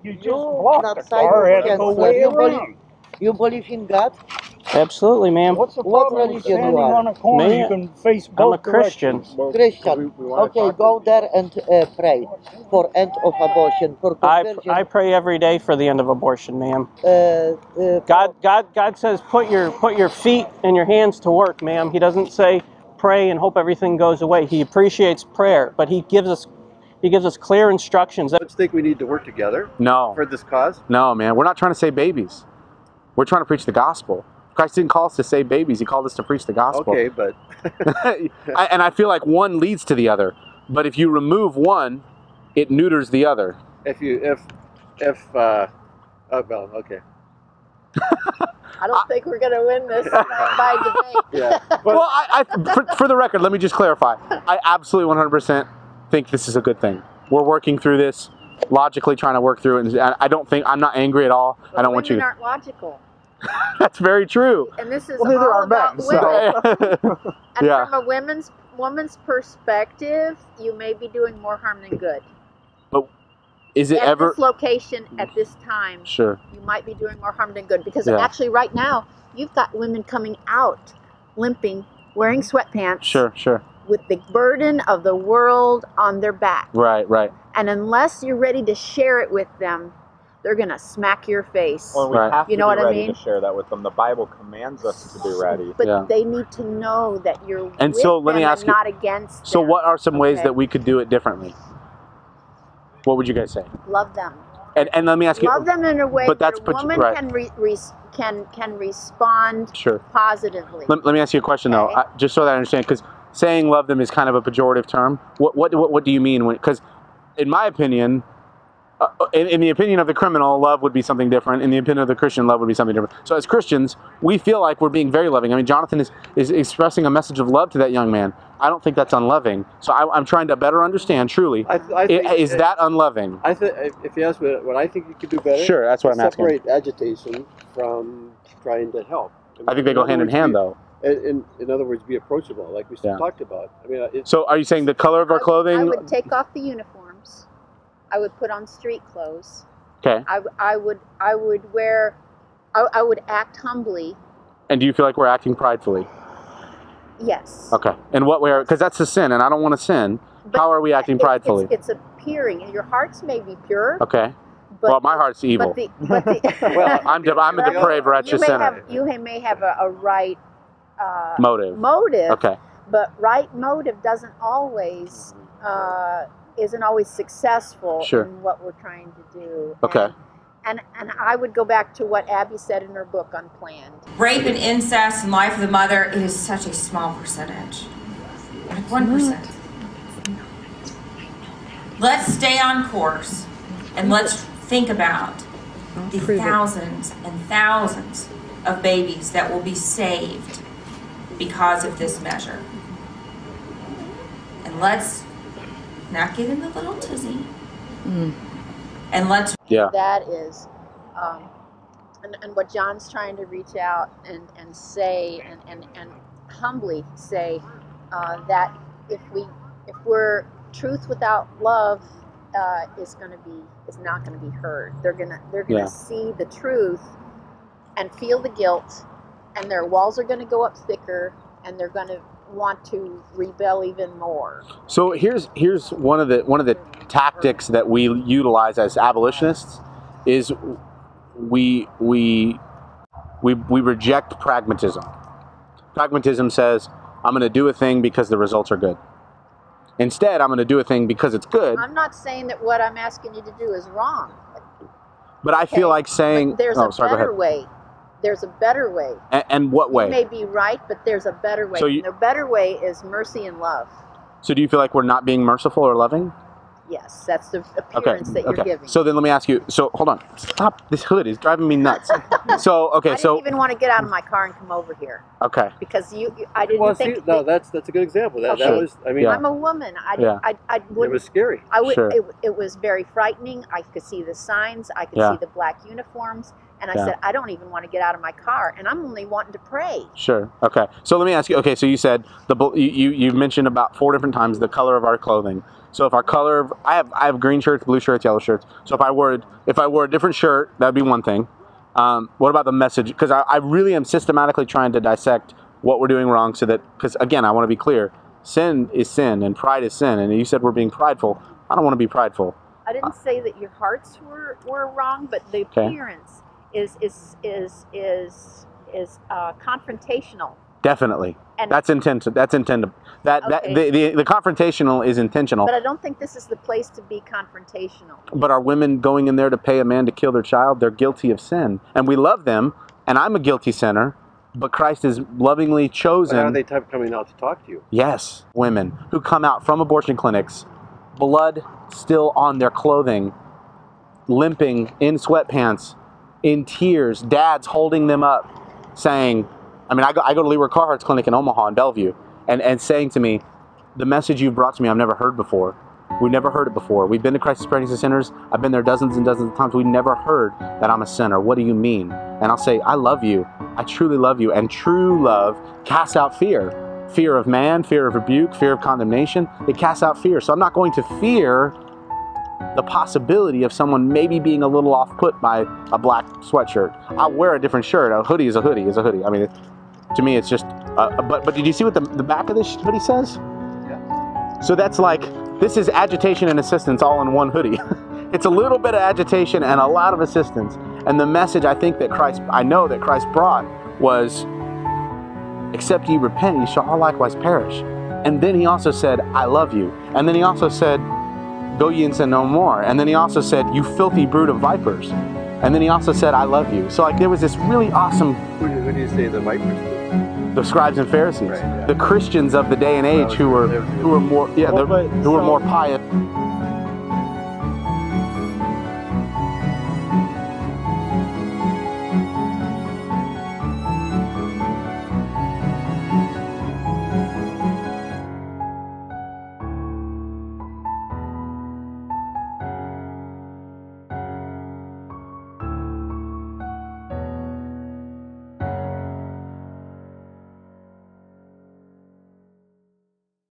You just blocked the car and had to go way around. You believe in God? Absolutely, ma'am. What's the What problem with religion you standing are? on a corner? Me? You can face I'm both a Christian. directions. Christian. Okay, go there and pray for end of abortion, for conversion. I pray every day for the end of abortion, ma'am. God, God says put your feet and your hands to work, ma'am. He doesn't say pray and hope everything goes away. He appreciates prayer, but he gives us clear instructions. Don't you think we need to work together? No. For this cause? No, man. We're not trying to save babies. We're trying to preach the gospel. Christ didn't call us to save babies. He called us to preach the gospel. Okay, but and I feel like one leads to the other. But if you remove one, it neuters the other. well, okay. I don't think we're going to win this by debate. Yeah. Well, for the record, let me just clarify. I absolutely 100% think this is a good thing. We're working through this, logically trying to work through it. And I'm not angry at all. But I don't want you. Women aren't logical. That's very true. And this is Well, neither all are about men, women. so. And Yeah. from a woman's perspective, you may be doing more harm than good. But is it At ever? this location, at this time, Sure. you might be doing more harm than good. Because Yeah. actually right now, you've got women coming out, limping, wearing sweatpants. Sure. With the burden of the world on their back. Right. And unless you're ready to share it with them, they're going to smack your face. Well, we Right. have to You know be what I ready mean? to share that with them. The Bible commands us to be ready. But Yeah. they need to know that you're And with so let me them ask and you- not against So them. what are some ways Okay. that we could do it differently? What would you guys say? Love them. And let me ask you. Love them in a way but that that's a woman right. can respond Sure. positively. Let me ask you a question Okay. though, just so that I understand, because saying love them is kind of a pejorative term. What do you mean when? Because in my opinion, in the opinion of the criminal, love would be something different. In the opinion of the Christian, love would be something different. So as Christians, we feel like we're being very loving. I mean, Jonathan is expressing a message of love to that young man. I don't think that's unloving. So I'm trying to better understand, truly, I think is that unloving? I think if you ask me what I think you could do better. Sure, that's what I'm asking. Separate agitation from trying to help. I think they go hand in hand, though. In other words, be approachable, like we Yeah. talked about. I mean, So are you saying the color of our I clothing? would take off the uniforms. I would put on street clothes. Okay. I would act humbly. And do you feel like we're acting pridefully? Yes. Okay. In what way? Because that's a sin, and I don't want to sin. But How are we acting pridefully? It's appearing. Your hearts may be pure. Okay. But Well, my heart's evil. But the Well, I'm a depraved, wretched sinner. You may have a right Motive. Okay. but right motive doesn't always isn't always successful Sure. in what we're trying to do. Okay. And I would go back to what Abby said in her book, Unplanned. Rape and incest and life of the mother, it is such a small percentage. Like 1%. Let's stay on course and let's think about the thousands and thousands of babies that will be saved because of this measure. And let's not get in the little tizzy. And let's... Yeah. That is, and what John's trying to reach out and say and humbly say that if we're truth without love is not going to be heard. They're gonna see the truth and feel the guilt, and their walls are going to go up thicker, and they're going to want to rebel even more. So here's one of the tactics that we utilize as abolitionists is we reject pragmatism. Pragmatism says, I'm going to do a thing because the results are good. Instead, I'm going to do a thing because it's good. I'm not saying that what I'm asking you to do is wrong. But I feel like saying, but there's oh, a sorry, go better ahead. way. There's a better way. And what way? You may be right, but there's a better way. So And the better way is mercy and love. So do you feel like we're not being merciful or loving? Yes, that's the appearance that you're giving. So then let me ask you. So hold on. Stop. This hood is driving me nuts. So I didn't even want to get out of my car and come over here Okay. because I didn't well, think. see, no, that's a good example. That was. I mean, I'm a woman. I wouldn't. It was scary. I would. Sure. It was very frightening. I could see the signs. I could Yeah. see the black uniforms, And I Yeah. said, I don't even want to get out of my car, and I'm only wanting to pray. Sure. Okay. So let me ask you. Okay. So you said you mentioned about 4 different times the color of our clothing. So if our color, I have green shirts, blue shirts, yellow shirts. So if I wore a different shirt, that'd be one thing. What about the message? Because I really am systematically trying to dissect what we're doing wrong, so that, because again, I want to be clear. Sin is sin, and pride is sin. And you said we're being prideful. I don't want to be prideful. I didn't say that your hearts were wrong, but the Okay. appearance is confrontational. Definitely. And That's intended. That's intended. That Okay. the confrontational is intentional. but I don't think this is the place to be confrontational. But are women going in there to pay a man to kill their child? They're guilty of sin, and we love them. And I'm a guilty sinner, but Christ is lovingly chosen. But how are they coming out to talk to you? Yes, women who come out from abortion clinics, blood still on their clothing, limping in sweatpants, in tears, dads holding them up, saying, I mean, I go to Leroy Carhart's clinic in Omaha in Bellevue, and saying to me, the message you've brought to me I've never heard before. We've never heard it before. We've been to Christ Spreading of Sinners. I've been there dozens and dozens of times. We never heard that I'm a sinner. What do you mean? And I'll say, I love you. I truly love you. And true love casts out fear. Fear of man, fear of rebuke, fear of condemnation. It casts out fear. So I'm not going to fear the possibility of someone maybe being a little off-put by a black sweatshirt. I'll wear a different shirt. A hoodie is a hoodie is a hoodie. I mean, to me, it's just, but did you see what the back of this hoodie says? Yeah. So that's like, this is agitation and assistance all in one hoodie. It's a little bit of agitation and a lot of assistance. And the message I know that Christ brought was, except ye repent, ye shall all likewise perish. And then he also said, I love you. And then he also said, go ye and sin no more. And then he also said, you filthy brood of vipers. And then he also said, I love you. So like there was this really awesome, Who do you say the vipers to? the scribes and Pharisees, Right, yeah. the Christians of the day and age who were more, Well, but who were so- more pious.